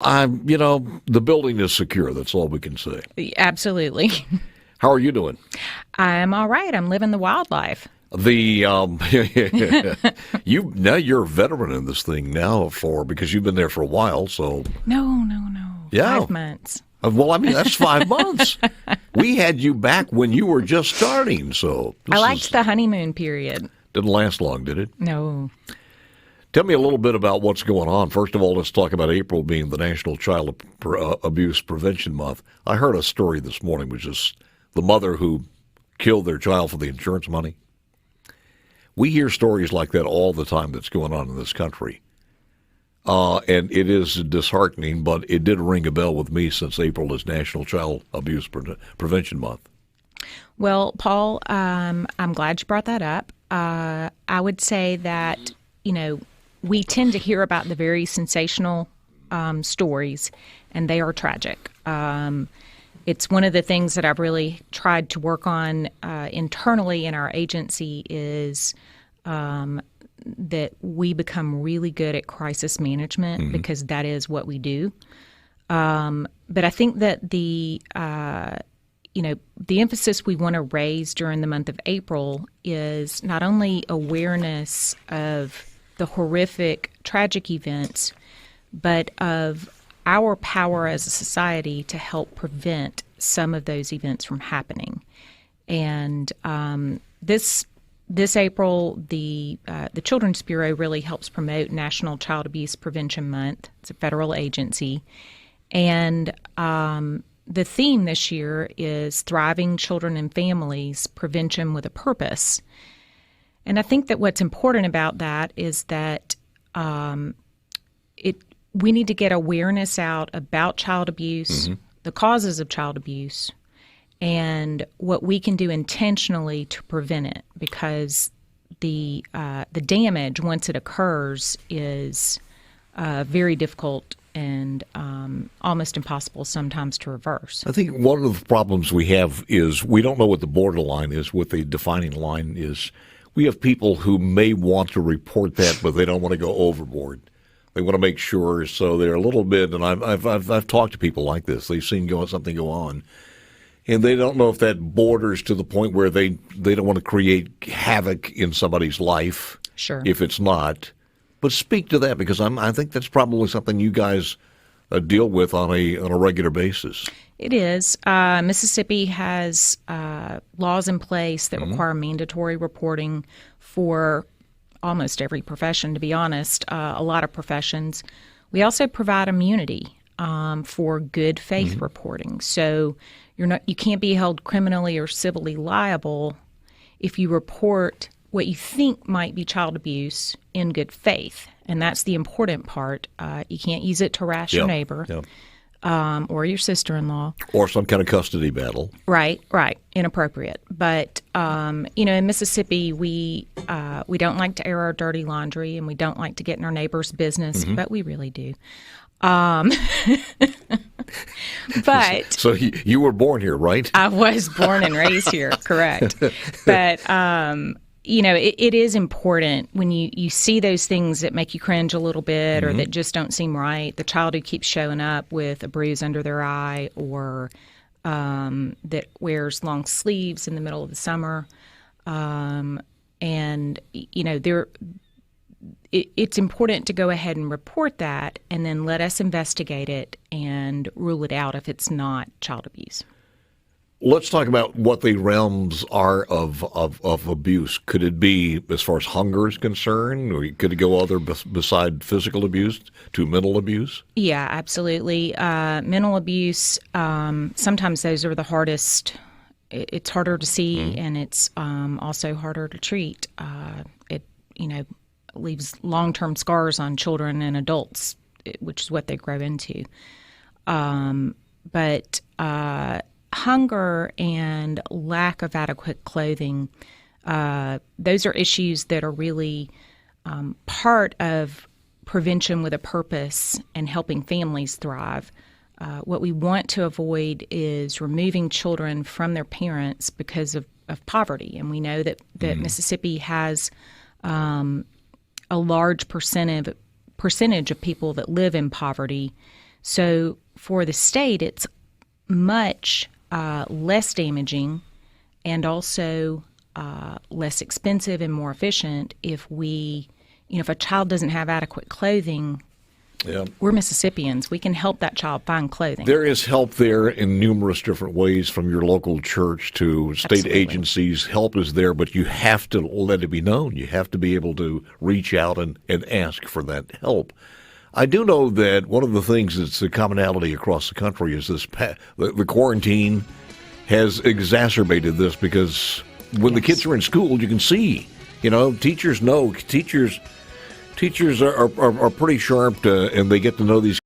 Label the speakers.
Speaker 1: The building is secure. That's all we can say.
Speaker 2: Absolutely.
Speaker 1: How are you doing?
Speaker 2: I'm all right. I'm living the wildlife.
Speaker 1: You're a veteran in this thing now because you've been there for a while. So
Speaker 2: no.
Speaker 1: Yeah.
Speaker 2: 5 months.
Speaker 1: Well, I mean, that's 5 months. We had you back when you were just starting. So
Speaker 2: I liked the honeymoon period.
Speaker 1: Didn't last long, did it?
Speaker 2: No.
Speaker 1: Tell me a little bit about what's going on. First of all, let's talk about April being the National Child Abuse Prevention Month. I heard a story this morning, which is the mother who killed their child for the insurance money. We hear stories like that all the time that's going on in this country. And it is disheartening, but it did ring a bell with me since April is National Child Abuse Prevention Month.
Speaker 2: Well, Paul, I'm glad you brought that up. I would say that, we tend to hear about the very sensational stories, and they are tragic. It's one of the things that I've really tried to work on internally in our agency is that we become really good at crisis management because that is what we do. But I think that the emphasis we want to raise during the month of April is not only awareness of the horrific, tragic events, but of our power as a society to help prevent some of those events from happening. And this April, the Children's Bureau really helps promote National Child Abuse Prevention Month. It's a federal agency. And the theme this year is Thriving Children and Families, Prevention with a Purpose. And I think that what's important about that is that we need to get awareness out about child abuse, the causes of child abuse, and what we can do intentionally to prevent it, because the damage once it occurs is very difficult and almost impossible sometimes to reverse.
Speaker 1: I think one of the problems we have is we don't know what the borderline is, what the defining line is. We have people who may want to report that, but they don't want to go overboard. They want to make sure, so they're a little bit. And I've talked to people like this. They've seen something go on, and they don't know if that borders to the point where they don't want to create havoc in somebody's life.
Speaker 2: Sure.
Speaker 1: If it's not. But speak to that, because I think that's probably something you guys deal with on a regular basis.
Speaker 2: It is. Mississippi has laws in place that require mandatory reporting for almost every profession, to be honest, a lot of professions. We also provide immunity for good faith reporting. So you can't be held criminally or civilly liable if you report what you think might be child abuse in good faith. And that's the important part. You can't use it to harass your neighbor or your sister-in-law.
Speaker 1: Or some kind of custody battle.
Speaker 2: Right. Inappropriate. But, in Mississippi, we don't like to air our dirty laundry, and we don't like to get in our neighbor's business, but we really do. But
Speaker 1: so you were born here, right?
Speaker 2: I was born and raised here, correct. But it is important when you see those things that make you cringe a little bit or that just don't seem right. The child who keeps showing up with a bruise under their eye, or that wears long sleeves in the middle of the summer, it's important to go ahead and report that, and then let us investigate it and rule it out if it's not child abuse.
Speaker 1: Let's talk about what the realms are of abuse. Could it be, as far as hunger is concerned, or could it go other beside physical abuse to mental abuse?
Speaker 2: Yeah, absolutely. Mental abuse, sometimes those are the hardest. It's harder to see, and it's also harder to treat. It leaves long-term scars on children and adults, which is what they grow into. But hunger and lack of adequate clothing, those are issues that are really part of prevention with a purpose and helping families thrive. What we want to avoid is removing children from their parents because of poverty. And we know that Mississippi has a large percentage of people that live in poverty. So for the state, it's much less damaging and also less expensive and more efficient if if a child doesn't have adequate clothing.
Speaker 1: Yeah.
Speaker 2: We're Mississippians. We can help that child find clothing.
Speaker 1: There is help there in numerous different ways, from your local church to state
Speaker 2: Absolutely.
Speaker 1: agencies. Help is there, but you have to let it be known. You have to be able to reach out and ask for that help. I do know that one of the things that's a commonality across the country is the quarantine has exacerbated this, because when the kids are in school, you can see, teachers know. Teachers are pretty sharp, and they get to know these